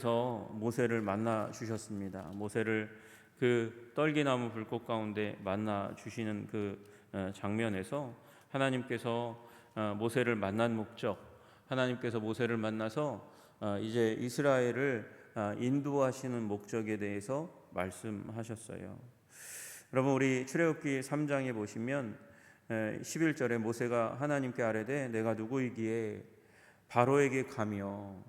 서 모세를 만나 주셨습니다. 모세를 그 떨기나무 불꽃 가운데 만나 주시는 그 장면에서 하나님께서 모세를 만난 목적, 하나님께서 모세를 만나서 이제 이스라엘을 인도하시는 목적에 대해서 말씀하셨어요. 여러분, 우리 출애굽기 3장에 보시면 11절에 모세가 하나님께 아뢰되 내가 누구이기에 바로에게 가며.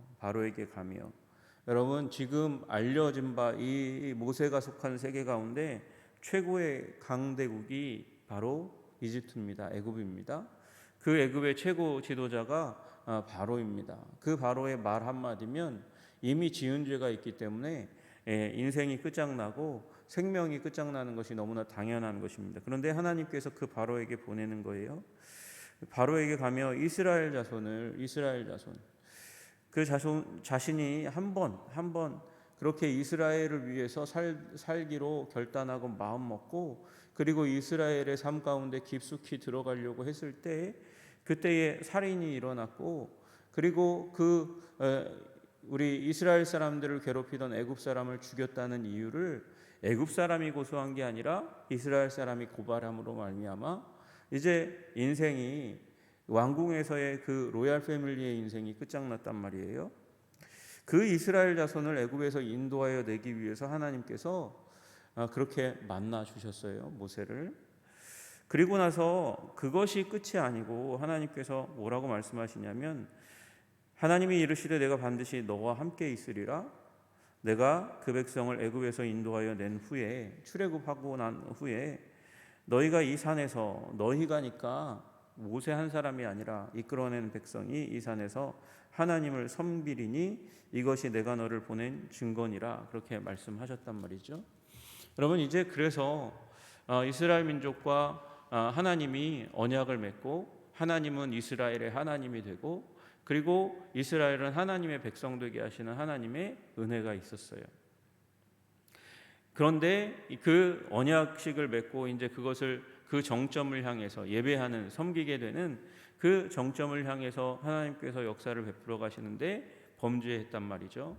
여러분, 지금 알려진 바 이 모세가 속한 세계 가운데 최고의 강대국이 바로 이집트입니다. 애굽입니다. 그 애굽의 최고 지도자가 바로입니다. 그 바로의 말 한마디면 이미 지은 죄가 있기 때문에 인생이 끝장나고 생명이 끝장나는 것이 너무나 당연한 것입니다. 그런데 하나님께서 그 바로에게 보내는 거예요. 바로에게 가며 이스라엘 자손 그 자신이 한 번 그렇게 이스라엘을 위해서 살기로 결단하고 마음 먹고, 그리고 이스라엘의 삶 가운데 깊숙이 들어가려고 했을 때 그때에 살인이 일어났고, 그리고 우리 이스라엘 사람들을 괴롭히던 애굽 사람을 죽였다는 이유를 애굽 사람이 고소한 게 아니라 이스라엘 사람이 고발함으로 말미암아 이제 인생이 왕궁에서의 그 로얄 패밀리의 인생이 끝장났단 말이에요. 그 이스라엘 자손을 애굽에서 인도하여 내기 위해서 하나님께서 그렇게 만나 주셨어요, 모세를. 그리고 나서 그것이 끝이 아니고 하나님께서 뭐라고 말씀하시냐면, 하나님이 이르시되 내가 반드시 너와 함께 있으리라. 내가 그 백성을 애굽에서 인도하여 낸 후에, 출애굽하고 난 후에 너희가 이 산에서, 너희가니까 모세 한 사람이 아니라 이끌어낸 백성이 이 산에서 하나님을 섬기리니 이것이 내가 너를 보낸 증거니라, 그렇게 말씀하셨단 말이죠. 여러분, 이제 그래서 이스라엘 민족과 하나님이 언약을 맺고, 하나님은 이스라엘의 하나님이 되고, 그리고 이스라엘은 하나님의 백성 되게 하시는 하나님의 은혜가 있었어요. 그런데 그 언약식을 맺고 이제 그것을, 그 정점을 향해서 예배하는, 섬기게 되는 그 정점을 향해서 하나님께서 역사를 베풀어 가시는데 범죄했단 말이죠.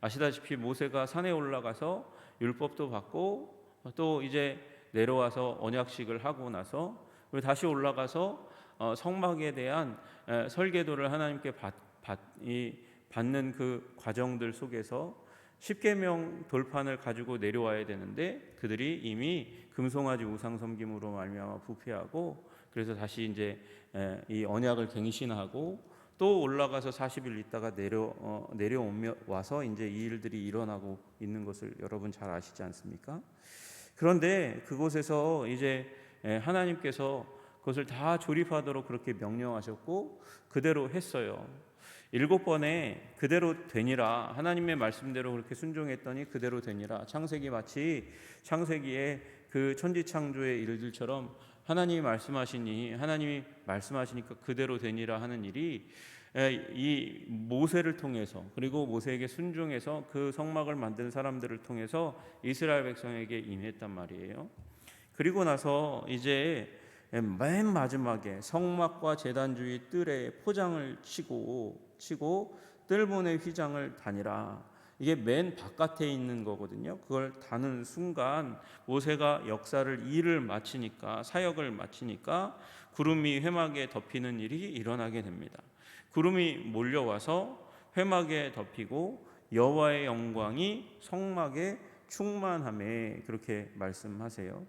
아시다시피 모세가 산에 올라가서 율법도 받고 또 이제 내려와서 언약식을 하고 나서 다시 올라가서 성막에 대한 설계도를 하나님께 받는 그 과정들 속에서 십계명 돌판을 가지고 내려와야 되는데 그들이 이미 금송아지 우상 섬김으로 말미암아 부패하고, 그래서 다시 이제 이 언약을 갱신하고 또 올라가서 40일 있다가 와서 이제 이 일들이 일어나고 있는 것을 여러분 잘 아시지 않습니까? 그런데 그곳에서 이제 하나님께서 그것을 다 조립하도록 그렇게 명령하셨고 그대로 했어요. 7번에 그대로 되니라, 하나님의 말씀대로 그렇게 순종했더니 그대로 되니라. 창세기 마치 창세기의 그 천지창조의 일들처럼 하나님이 말씀하시니까 그대로 되니라 하는 일이 이 모세를 통해서, 그리고 모세에게 순종해서 그 성막을 만든 사람들을 통해서 이스라엘 백성에게 임했단 말이에요. 그리고 나서 이제 맨 마지막에 성막과 제단주의 뜰에 포장을 치고 뜰문의 휘장을 다니라. 이게 맨 바깥에 있는 거거든요. 그걸 다는 순간 모세가 일을 마치니까, 사역을 마치니까 구름이 회막에 덮이는 일이 일어나게 됩니다. 구름이 몰려와서 회막에 덮이고 여호와의 영광이 성막에 충만함에, 그렇게 말씀하세요.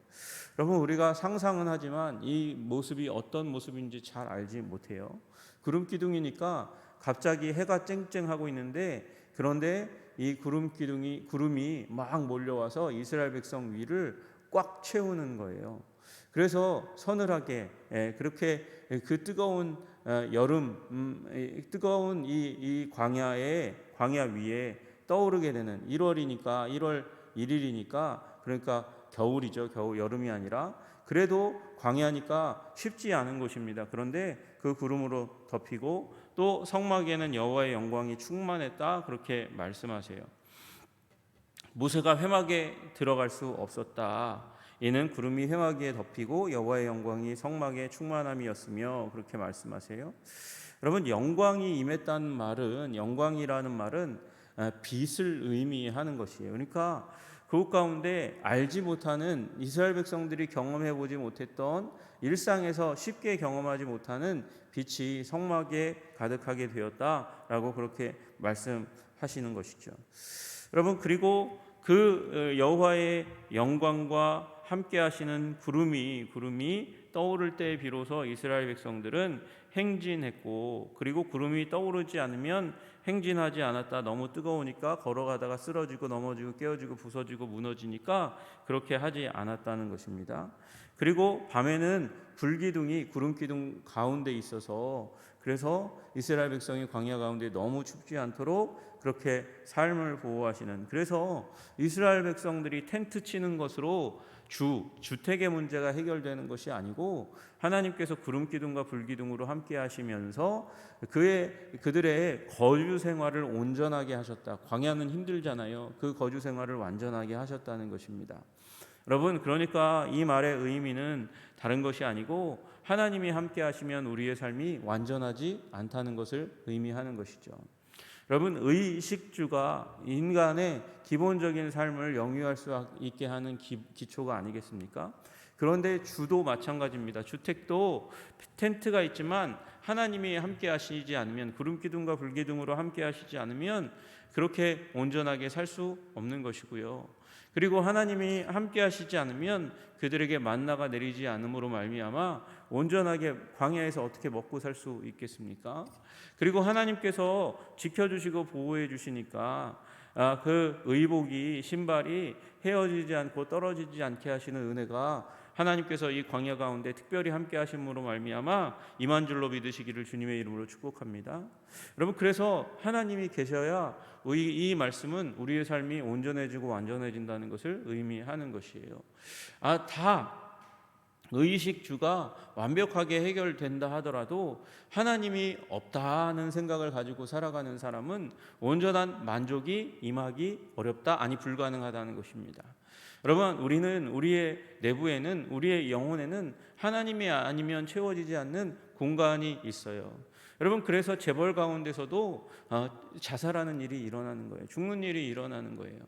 여러분, 우리가 상상은 하지만 이 모습이 어떤 모습인지 잘 알지 못해요. 구름 기둥이니까 갑자기 해가 쨍쨍하고 있는데, 그런데 이 구름이 막 몰려와서 이스라엘 백성 위를 꽉 채우는 거예요. 그래서 서늘하게 그렇게 그 뜨거운 뜨거운 이 광야 위에 떠오르게 되는 1월 1일이니까, 그러니까 겨울이죠. 여름이 아니라. 그래도 광야니까 쉽지 않은 곳입니다. 그런데 그 구름으로 덮이고 또 성막에는 여호와의 영광이 충만했다, 그렇게 말씀하세요. 모세가 회막에 들어갈 수 없었다. 이는 구름이 회막 위에 덮이고 여호와의 영광이 성막에 충만함이었으며, 그렇게 말씀하세요. 여러분, 영광이 임했다는 말은, 영광이라는 말은 빛을 의미하는 것이에요. 그러니까 그 가운데 알지 못하는 이스라엘 백성들이 경험해 보지 못했던 일상에서 쉽게 경험하지 못하는 빛이 성막에 가득하게 되었다라고 그렇게 말씀하시는 것이죠. 여러분, 그리고 그 여호와의 영광과 함께 하시는 구름이 떠오를 때 비로소 이스라엘 백성들은 행진했고, 그리고 구름이 떠오르지 않으면 행진하지 않았다. 너무 뜨거우니까 걸어가다가 쓰러지고 넘어지고 깨어지고 부서지고 무너지니까 그렇게 하지 않았다는 것입니다. 그리고 밤에는 불기둥이 구름기둥 가운데 있어서, 그래서 이스라엘 백성이 광야 가운데 너무 춥지 않도록 그렇게 삶을 보호하시는, 그래서 이스라엘 백성들이 텐트 치는 것으로 주택의 문제가 해결되는 것이 아니고 하나님께서 구름기둥과 불기둥으로 함께 하시면서 그들의 거주 생활을 온전하게 하셨다. 광야는 힘들잖아요. 그 거주 생활을 완전하게 하셨다는 것입니다. 여러분, 그러니까 이 말의 의미는 다른 것이 아니고 하나님이 함께 하시면 우리의 삶이 완전하지 않다는 것을 의미하는 것이죠. 여러분, 의식주가 인간의 기본적인 삶을 영위할 수 있게 하는 기초가 아니겠습니까? 그런데 주도 마찬가지입니다. 주택도 텐트가 있지만 하나님이 함께 하시지 않으면, 구름기둥과 불기둥으로 함께 하시지 않으면 그렇게 온전하게 살 수 없는 것이고요. 그리고 하나님이 함께 하시지 않으면 그들에게 만나가 내리지 않음으로 말미암아 온전하게 광야에서 어떻게 먹고 살 수 있겠습니까? 그리고 하나님께서 지켜주시고 보호해 주시니까 그 의복이, 신발이 헤어지지 않고 떨어지지 않게 하시는 은혜가 하나님께서 이 광야 가운데 특별히 함께 하심으로 말미암아 임한 줄로 믿으시기를 주님의 이름으로 축복합니다. 여러분, 그래서 하나님이 계셔야 이 말씀은 우리의 삶이 온전해지고 완전해진다는 것을 의미하는 것이에요. 다 의식주가 완벽하게 해결된다 하더라도 하나님이 없다는 생각을 가지고 살아가는 사람은 온전한 만족이 임하기 어렵다, 아니 불가능하다는 것입니다. 여러분, 우리는 우리의 내부에는, 우리의 영혼에는 하나님이 아니면 채워지지 않는 공간이 있어요. 여러분, 그래서 재벌 가운데서도 자살하는 일이 일어나는 거예요. 죽는 일이 일어나는 거예요.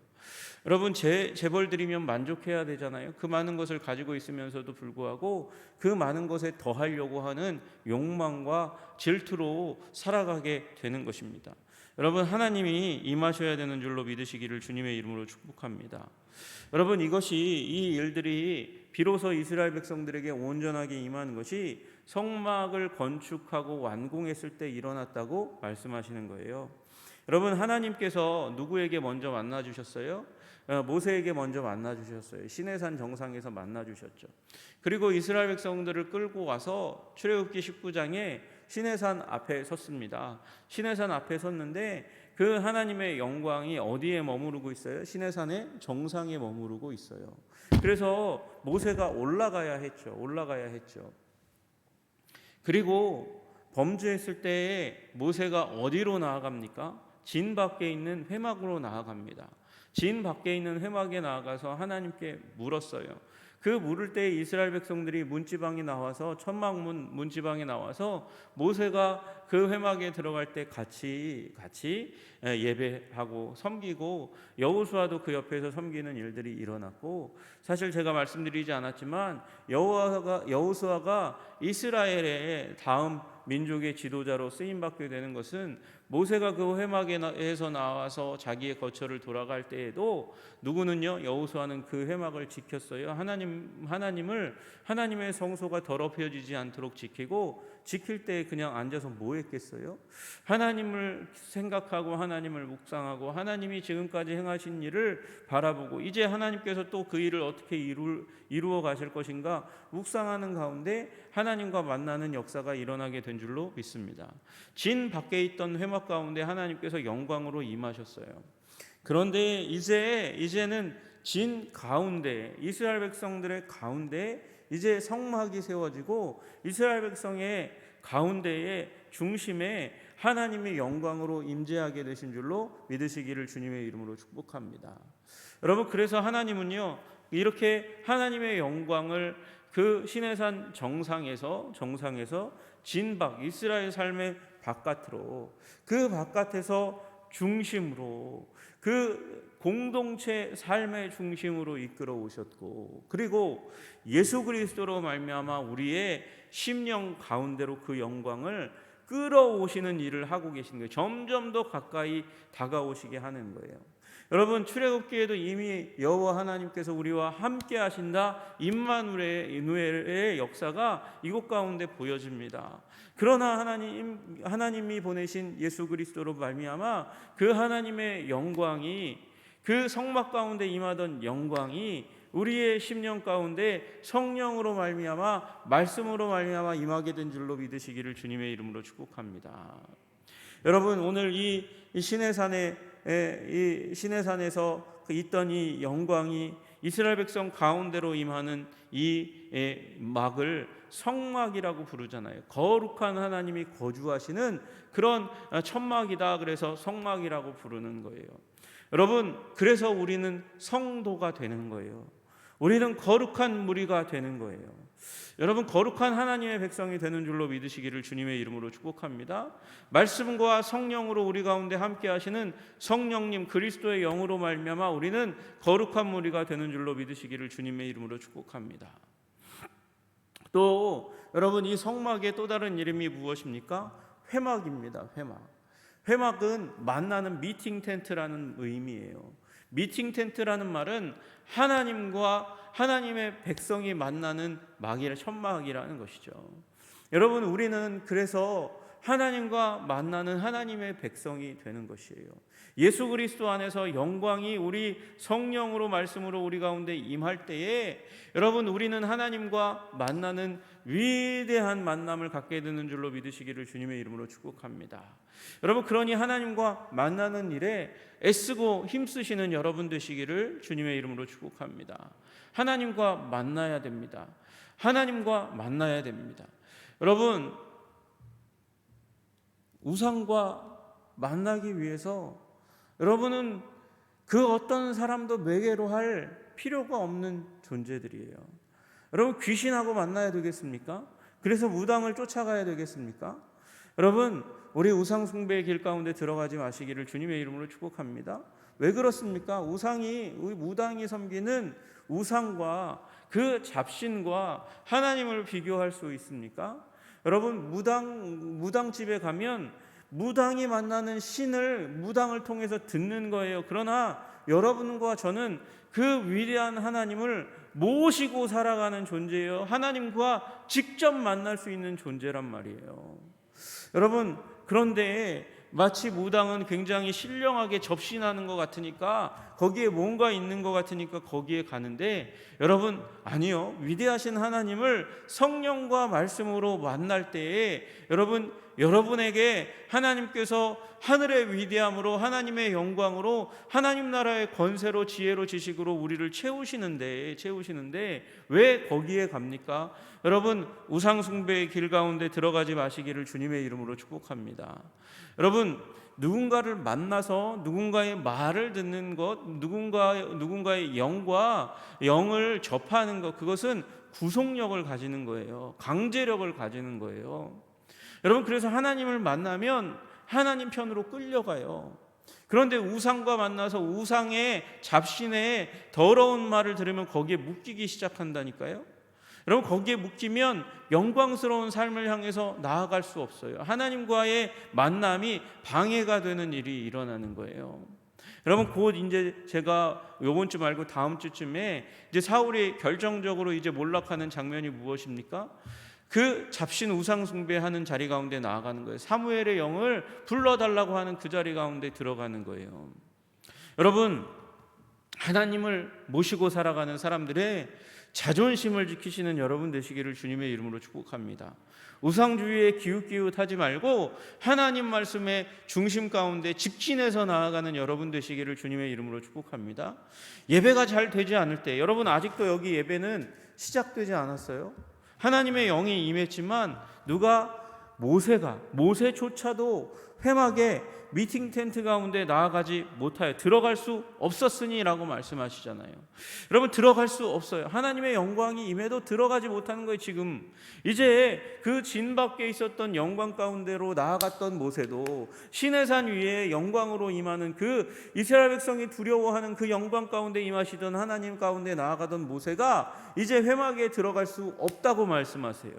여러분, 재벌 드리면 만족해야 되잖아요. 그 많은 것을 가지고 있으면서도 불구하고 그 많은 것에 더하려고 하는 욕망과 질투로 살아가게 되는 것입니다. 여러분, 하나님이 임하셔야 되는 줄로 믿으시기를 주님의 이름으로 축복합니다. 여러분, 이 일들이 비로소 이스라엘 백성들에게 온전하게 임하는 것이 성막을 건축하고 완공했을 때 일어났다고 말씀하시는 거예요. 여러분, 하나님께서 누구에게 먼저 만나 주셨어요? 모세에게 먼저 만나 주셨어요. 시내산 정상에서 만나 주셨죠. 그리고 이스라엘 백성들을 끌고 와서 출애굽기 19장에 시내산 앞에 섰습니다. 시내산 앞에 섰는데 그 하나님의 영광이 어디에 머무르고 있어요? 시내산의 정상에 머무르고 있어요. 그래서 모세가 올라가야 했죠. 그리고 범죄했을 때에 모세가 어디로 나아갑니까? 진 밖에 있는 회막으로 나아갑니다. 진 밖에 있는 회막에 나아가서 하나님께 물었어요. 그 물을 때 이스라엘 백성들이 문지방에 나와서, 천막문 문지방에 나와서 모세가 그 회막에 들어갈 때 같이 예배하고 섬기고, 여호수아도 그 옆에서 섬기는 일들이 일어났고, 사실 제가 말씀드리지 않았지만 여호수아가 이스라엘의 다음 민족의 지도자로 쓰임받게 되는 것은 모세가 그 회막에서 나와서 자기의 거처를 돌아갈 때에도 누구는요, 여호수아는 그 회막을 지켰어요. 하나님의 성소가 더럽혀지지 않도록 지킬 때 그냥 앉아서 뭐 했겠어요? 하나님을 생각하고 하나님을 묵상하고 하나님이 지금까지 행하신 일을 바라보고 이제 하나님께서 또 그 일을 어떻게 이루어 가실 것인가 묵상하는 가운데 하나님과 만나는 역사가 일어나게 된 줄로 믿습니다. 진 밖에 있던 회막 가운데 하나님께서 영광으로 임하셨어요. 그런데 이제는 진 가운데, 이스라엘 백성들의 가운데 이제 성막이 세워지고 이스라엘 백성의 가운데에 중심에 하나님의 영광으로 임재하게 되신 줄로 믿으시기를 주님의 이름으로 축복합니다. 여러분, 그래서 하나님은요, 이렇게 하나님의 영광을 그 시내산 정상에서 진박, 이스라엘 삶의 바깥으로, 그 바깥에서 중심으로, 그 공동체 삶의 중심으로 이끌어 오셨고, 그리고 예수 그리스도로 말미암아 우리의 심령 가운데로 그 영광을 끌어오시는 일을 하고 계신 거예요. 점점 더 가까이 다가오시게 하는 거예요. 여러분, 출애굽기에도 이미 여호와 하나님께서 우리와 함께 하신다, 임마누엘의 역사가 이곳 가운데 보여집니다. 그러나 하나님이 보내신 예수 그리스도로 말미암아 그 하나님의 영광이, 그 성막 가운데 임하던 영광이 우리의 심령 가운데 성령으로 말미암아, 말씀으로 말미암아 임하게 된 줄로 믿으시기를 주님의 이름으로 축복합니다. 여러분, 오늘 이 시내산에서 있던 이 영광이 이스라엘 백성 가운데로 임하는 이 막을 성막이라고 부르잖아요. 거룩한 하나님이 거주하시는 그런 천막이다. 그래서 성막이라고 부르는 거예요. 여러분, 그래서 우리는 성도가 되는 거예요. 우리는 거룩한 무리가 되는 거예요. 여러분, 거룩한 하나님의 백성이 되는 줄로 믿으시기를 주님의 이름으로 축복합니다. 말씀과 성령으로 우리 가운데 함께 하시는 성령님 그리스도의 영으로 말미암아 우리는 거룩한 무리가 되는 줄로 믿으시기를 주님의 이름으로 축복합니다. 또 여러분, 이 성막의 또 다른 이름이 무엇입니까? 회막입니다. 회막은 만나는 미팅 텐트라는 의미예요. 미팅 텐트라는 말은 하나님과 하나님의 백성이 만나는 천막이라는 것이죠. 여러분, 우리는 그래서 하나님과 만나는 하나님의 백성이 되는 것이에요. 예수 그리스도 안에서 영광이 우리 성령으로 말씀으로 우리 가운데 임할 때에 여러분, 우리는 하나님과 만나는 위대한 만남을 갖게 되는 줄로 믿으시기를 주님의 이름으로 축복합니다. 여러분, 그러니 하나님과 만나는 일에 애쓰고 힘쓰시는 여러분 되시기를 주님의 이름으로 축복합니다. 하나님과 만나야 됩니다. 하나님과 만나야 됩니다. 여러분, 우상과 만나기 위해서 여러분은 그 어떤 사람도 매개로 할 필요가 없는 존재들이에요. 여러분, 귀신하고 만나야 되겠습니까? 그래서 무당을 쫓아가야 되겠습니까? 여러분, 우리 우상 숭배의 길 가운데 들어가지 마시기를 주님의 이름으로 축복합니다. 왜 그렇습니까? 무당이 섬기는 우상과 그 잡신과 하나님을 비교할 수 있습니까? 여러분, 무당집에 가면 무당이 만나는 신을 무당을 통해서 듣는 거예요. 그러나 여러분과 저는 그 위대한 하나님을 모시고 살아가는 존재예요. 하나님과 직접 만날 수 있는 존재란 말이에요. 여러분, 그런데 마치 무당은 굉장히 신령하게 접신하는 것 같으니까, 거기에 뭔가 있는 것 같으니까 거기에 가는데, 여러분, 아니요. 위대하신 하나님을 성령과 말씀으로 만날 때에 여러분에게 하나님께서 하늘의 위대함으로, 하나님의 영광으로, 하나님 나라의 권세로, 지혜로, 지식으로 우리를 채우시는데 왜 거기에 갑니까? 여러분, 우상 숭배의 길 가운데 들어가지 마시기를 주님의 이름으로 축복합니다. 여러분, 누군가를 만나서 누군가의 말을 듣는 것, 누군가의 영을 접하는 것, 그것은 구속력을 가지는 거예요. 강제력을 가지는 거예요. 여러분, 그래서 하나님을 만나면 하나님 편으로 끌려가요. 그런데 우상과 만나서 우상의 잡신의 더러운 말을 들으면 거기에 묶이기 시작한다니까요. 여러분, 거기에 묶이면 영광스러운 삶을 향해서 나아갈 수 없어요. 하나님과의 만남이 방해가 되는 일이 일어나는 거예요. 여러분, 곧 이제 제가 요번 주 말고 다음 주쯤에 이제 사울이 결정적으로 이제 몰락하는 장면이 무엇입니까? 그 잡신 우상 숭배하는 자리 가운데 나아가는 거예요. 사무엘의 영을 불러달라고 하는 그 자리 가운데 들어가는 거예요. 여러분, 하나님을 모시고 살아가는 사람들의 자존심을 지키시는 여러분 되시기를 주님의 이름으로 축복합니다. 우상주의에 기웃기웃하지 말고 하나님 말씀의 중심 가운데 직진해서 나아가는 여러분 되시기를 주님의 이름으로 축복합니다. 예배가 잘 되지 않을 때, 여러분 아직도 여기 예배는 시작되지 않았어요. 하나님의 영이 임했지만 누가 모세조차도 회막에 미팅 텐트 가운데 나아가지 못하여 들어갈 수 없었으니라고 말씀하시잖아요. 여러분, 들어갈 수 없어요. 하나님의 영광이 임해도 들어가지 못하는 거예요. 지금 이제 그 진 밖에 있었던 영광 가운데로 나아갔던 모세도 시내산 위에 영광으로 임하는 그 이스라엘 백성이 두려워하는 그 영광 가운데 임하시던 하나님 가운데 나아가던 모세가 이제 회막에 들어갈 수 없다고 말씀하세요.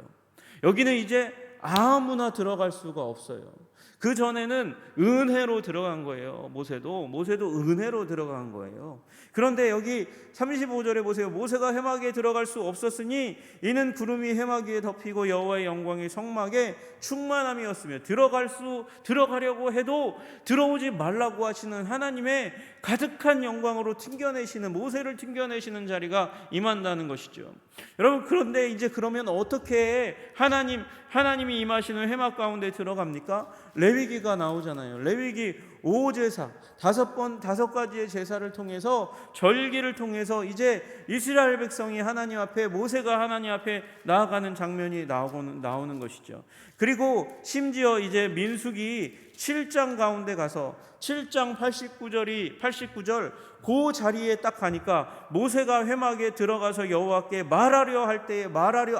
여기는 이제 아무나 들어갈 수가 없어요. 그 전에는 은혜로 들어간 거예요. 모세도 은혜로 들어간 거예요. 그런데 여기 35절에 보세요. 모세가 회막에 들어갈 수 없었으니 이는 구름이 회막 위에 덮이고 여호와의 영광이 성막에 충만함이었으며, 들어가려고 해도 들어오지 말라고 하시는 하나님의 가득한 영광으로 모세를 튕겨내시는 자리가 임한다는 것이죠. 여러분, 그런데 이제 그러면 어떻게 하나님이 임하시는 회막 가운데 들어갑니까? 레위기가 나오잖아요. 레위기 5제사, 5가지의 제사를 통해서, 절기를 통해서 이제 이스라엘 백성이 모세가 하나님 앞에 나아가는 장면이 나오는 것이죠. 그리고 심지어 이제 민수기 7장 가운데 가서 7장 89절 그 자리에 딱 가니까 모세가 회막에 들어가서 여호와께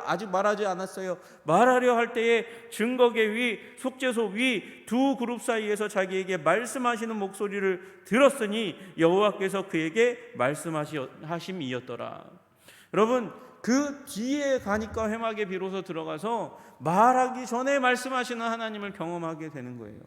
아직 말하지 않았어요. 말하려 할 때에 증거계 위, 속죄소 위 두 그룹 사이에서 자기에게 말씀하시는 목소리를 들었으니 여호와께서 그에게 말씀하심이었더라. 여러분, 그 뒤에 가니까 회막에 비로소 들어가서 말하기 전에 말씀하시는 하나님을 경험하게 되는 거예요.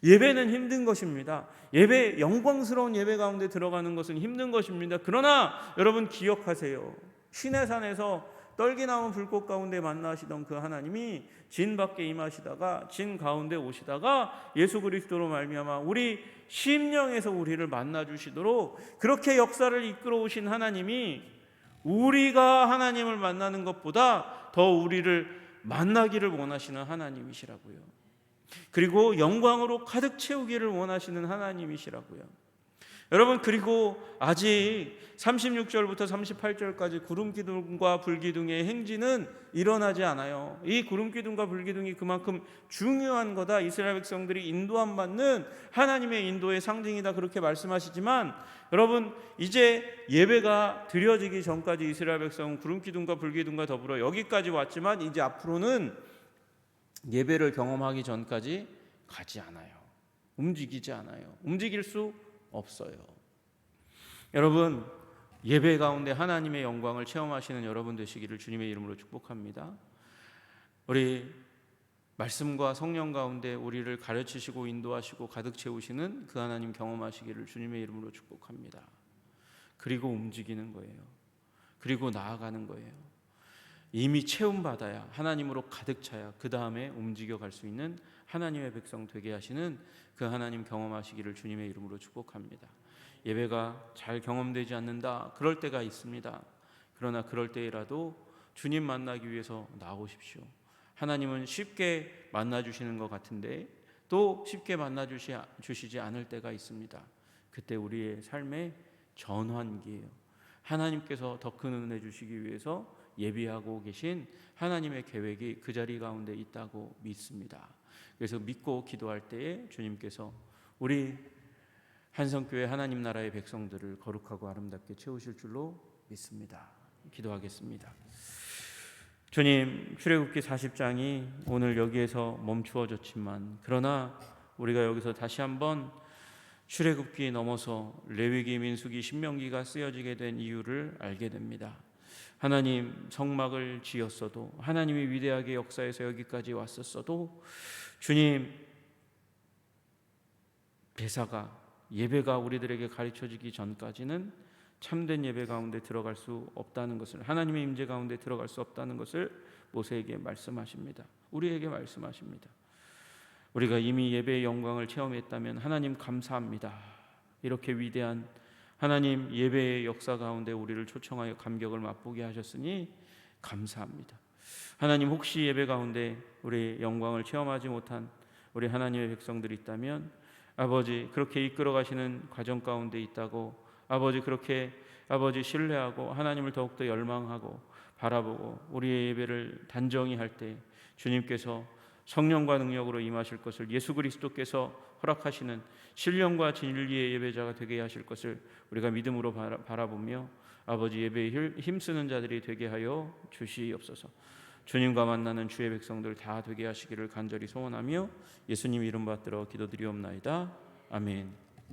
예배는 힘든 것입니다. 영광스러운 예배 가운데 들어가는 것은 힘든 것입니다. 그러나 여러분, 기억하세요. 시내산에서 떨기나무 불꽃 가운데 만나시던 그 하나님이 진 밖에 임하시다가 진 가운데 오시다가 예수 그리스도로 말미암아 우리 심령에서 우리를 만나 주시도록 그렇게 역사를 이끌어 오신 하나님이 우리가 하나님을 만나는 것보다 더 우리를 만나기를 원하시는 하나님이시라고요. 그리고 영광으로 가득 채우기를 원하시는 하나님이시라고요. 여러분, 그리고 아직 36절부터 38절까지 구름기둥과 불기둥의 행진은 일어나지 않아요. 이 구름기둥과 불기둥이 그만큼 중요한 거다, 이스라엘 백성들이 인도함 받는 하나님의 인도의 상징이다, 그렇게 말씀하시지만, 여러분, 이제 예배가 드려지기 전까지 이스라엘 백성은 구름기둥과 불기둥과 더불어 여기까지 왔지만 이제 앞으로는 예배를 경험하기 전까지 가지 않아요. 움직이지 않아요. 움직일 수 없어요. 여러분, 예배 가운데 하나님의 영광을 체험하시는 여러분 되시기를 주님의 이름으로 축복합니다. 우리 말씀과 성령 가운데 우리를 가르치시고 인도하시고 가득 채우시는 그 하나님 경험하시기를 주님의 이름으로 축복합니다. 그리고 움직이는 거예요. 그리고 나아가는 거예요. 이미 체험받아야, 하나님으로 가득 차야 그 다음에 움직여갈 수 있는 하나님의 백성 되게 하시는 그 하나님 경험하시기를 주님의 이름으로 축복합니다. 예배가 잘 경험되지 않는다, 그럴 때가 있습니다. 그러나 그럴 때라도 주님 만나기 위해서 나오십시오. 하나님은 쉽게 만나주시는 것 같은데 또 쉽게 만나주시지 않을 때가 있습니다. 그때 우리의 삶의 전환기예요. 하나님께서 더 큰 은혜 주시기 위해서 예비하고 계신 하나님의 계획이 그 자리 가운데 있다고 믿습니다. 그래서 믿고 기도할 때에 주님께서 우리 한성교회 하나님 나라의 백성들을 거룩하고 아름답게 채우실 줄로 믿습니다. 기도하겠습니다. 주님, 출애굽기 40장이 오늘 여기에서 멈추어졌지만, 그러나 우리가 여기서 다시 한번 출애굽기 넘어서 레위기, 민수기, 신명기가 쓰여지게 된 이유를 알게 됩니다. 하나님 성막을 지었어도, 하나님이 위대하게 역사에서 여기까지 왔었어도, 주님 예배가 우리들에게 가르쳐지기 전까지는 참된 예배 가운데 들어갈 수 없다는 것을, 하나님의 임재 가운데 들어갈 수 없다는 것을 모세에게 말씀하십니다. 우리에게 말씀하십니다. 우리가 이미 예배의 영광을 체험했다면 하나님 감사합니다. 이렇게 위대한 하나님 예배의 역사 가운데 우리를 초청하여 감격을 맛보게 하셨으니 감사합니다. 하나님, 혹시 예배 가운데 우리 영광을 체험하지 못한 우리 하나님의 백성들이 있다면 아버지, 그렇게 이끌어 가시는 과정 가운데 있다고, 아버지 신뢰하고 하나님을 더욱더 열망하고 바라보고 우리의 예배를 단정히 할 때 주님께서 성령과 능력으로 임하실 것을 예수 그리스도께서 허락하시는 신령과 진리의 예배자가 되게 하실 것을 우리가 믿음으로 바라보며 아버지 예배에 힘쓰는 자들이 되게 하여 주시옵소서. 주님과 만나는 주의 백성들 다 되게 하시기를 간절히 소원하며 예수님 이름 받들어 기도드리옵나이다. 아멘.